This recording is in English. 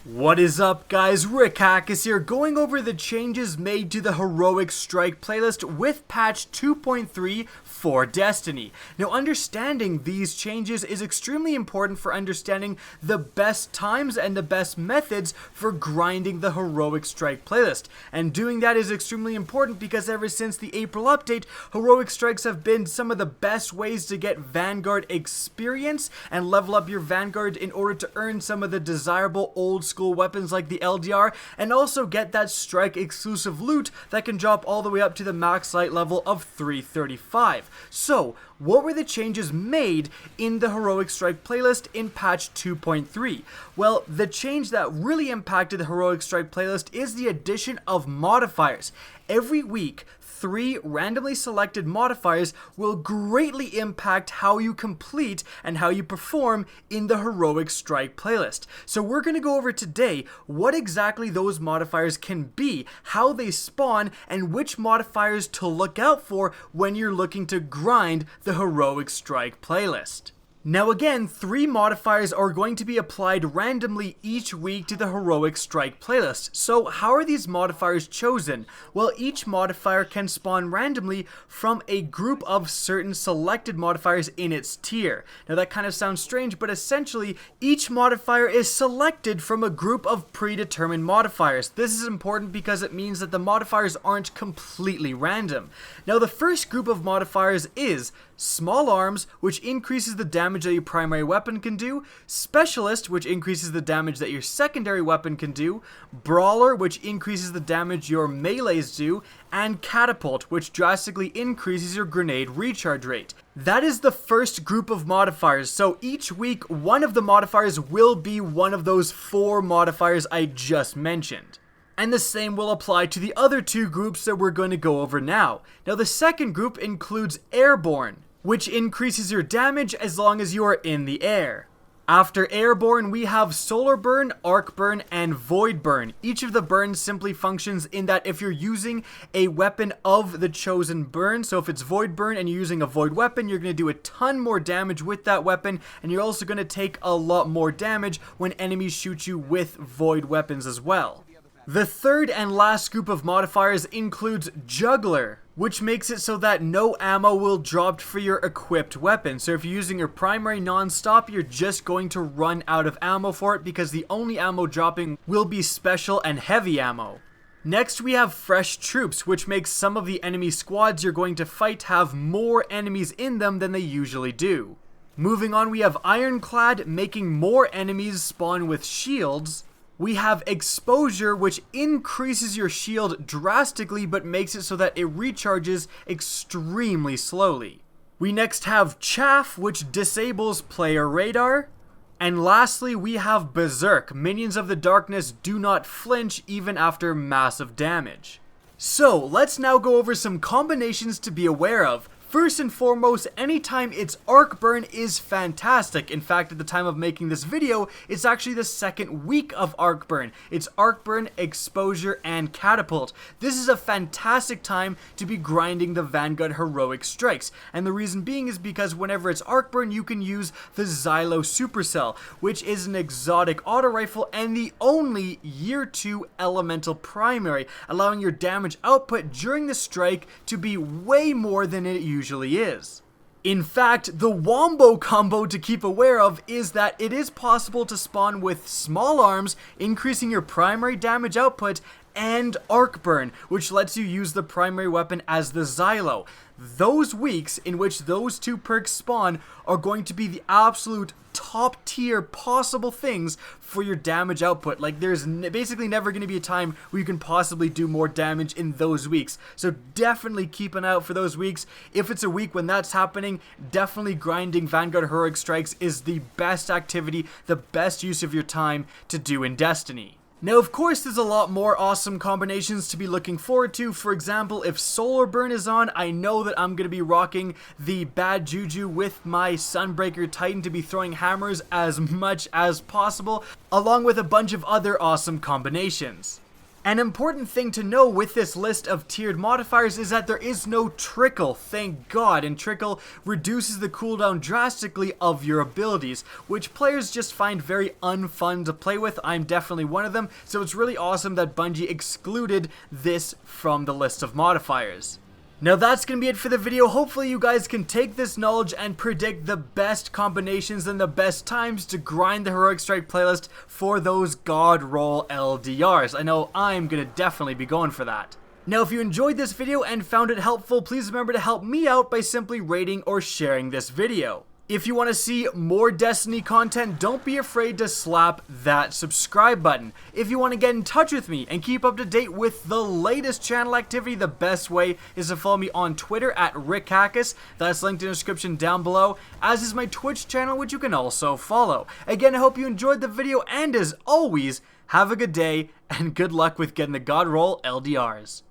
What is up, guys? Rick Hackus here, going over the changes made to the Heroic Strike playlist with patch 2.3 for Destiny. Now, understanding these changes is extremely important for understanding the best times and the best methods for grinding the Heroic Strike playlist. And doing that is extremely important because ever since the April update, Heroic Strikes have been some of the best ways to get Vanguard experience and level up your Vanguard in order to earn some of the desirable old school weapons like the LDR, and also get that strike exclusive loot that can drop all the way up to the max light level of 335. So, what were the changes made in the Heroic Strike playlist in patch 2.3? Well, the change that really impacted the Heroic Strike playlist is the addition of modifiers. Every week, 3 randomly selected modifiers will greatly impact how you complete and how you perform in the Heroic Strike playlist. So we're going to go over today what exactly those modifiers can be, how they spawn, and which modifiers to look out for when you're looking to grind the Heroic Strike playlist. Now again, 3 modifiers are going to be applied randomly each week to the Heroic Strike playlist. So how are these modifiers chosen? Well, each modifier can spawn randomly from a group of certain selected modifiers in its tier. Now that kind of sounds strange, but essentially each modifier is selected from a group of predetermined modifiers. This is important because it means that the modifiers aren't completely random. Now the first group of modifiers is Small Arms, which increases the damage that your primary weapon can do, Specialist, which increases the damage that your secondary weapon can do, Brawler, which increases the damage your melees do, and Catapult, which drastically increases your grenade recharge rate. That is the first group of modifiers, so each week one of the modifiers will be one of those 4 modifiers I just mentioned. And the same will apply to the other 2 groups that we're going to go over now. Now the second group includes Airborne, which increases your damage as long as you are in the air. After Airborne, we have Solar Burn, Arc Burn, and Void Burn. Each of the burns simply functions in that if you're using a weapon of the chosen burn, so if it's Void Burn and you're using a Void weapon, you're going to do a ton more damage with that weapon, and you're also going to take a lot more damage when enemies shoot you with Void weapons as well. The third and last group of modifiers includes Juggler, which makes it so that no ammo will drop for your equipped weapon. So if you're using your primary non-stop, you're just going to run out of ammo for it because the only ammo dropping will be special and heavy ammo. Next we have Fresh Troops, which makes some of the enemy squads you're going to fight have more enemies in them than they usually do. Moving on, we have Ironclad, making more enemies spawn with shields. We have Exposure, which increases your shield drastically but makes it so that it recharges extremely slowly. We next have Chaff, which disables player radar. And lastly, we have Berserk. Minions of the Darkness do not flinch even after massive damage. So, let's now go over some combinations to be aware of. First and foremost, anytime it's Arc Burn is fantastic. In fact, at the time of making this video, it's actually the second week of Arc Burn. It's Arc Burn, Exposure, and Catapult. This is a fantastic time to be grinding the Vanguard Heroic Strikes. And the reason being is because whenever it's Arc Burn, you can use the Xylo Supercell, which is an exotic auto rifle and the only Year 2 elemental primary, allowing your damage output during the strike to be way more than it usually is. In fact, the Wombo combo to keep aware of is that it is possible to spawn with Small Arms, increasing your primary damage output, and Arc Burn, which lets you use the primary weapon as the Xylo. Those weeks in which those 2 perks spawn are going to be the absolute top tier possible things for your damage output. Like, there's basically never going to be a time where you can possibly do more damage in those weeks. So definitely keep an eye out for those weeks. If it's a week when that's happening, definitely grinding Vanguard Heroic Strikes is the best activity, the best use of your time to do in Destiny. Now, of course, there's a lot more awesome combinations to be looking forward to. For example, if Solar Burn is on, I know that I'm going to be rocking the Bad Juju with my Sunbreaker Titan to be throwing hammers as much as possible, along with a bunch of other awesome combinations. An important thing to know with this list of tiered modifiers is that there is no trickle, thank God, and trickle reduces the cooldown drastically of your abilities, which players just find very unfun to play with. I'm definitely one of them, so it's really awesome that Bungie excluded this from the list of modifiers. Now that's going to be it for the video. Hopefully you guys can take this knowledge and predict the best combinations and the best times to grind the Heroic Strike playlist for those God Roll LDRs. I know I'm going to definitely be going for that. Now if you enjoyed this video and found it helpful, please remember to help me out by simply rating or sharing this video. If you want to see more Destiny content, don't be afraid to slap that subscribe button. If you want to get in touch with me and keep up to date with the latest channel activity, the best way is to follow me on Twitter at RickHackus. That's linked in the description down below, as is my Twitch channel, which you can also follow. Again, I hope you enjoyed the video, and as always, have a good day, and good luck with getting the God Roll LDRs.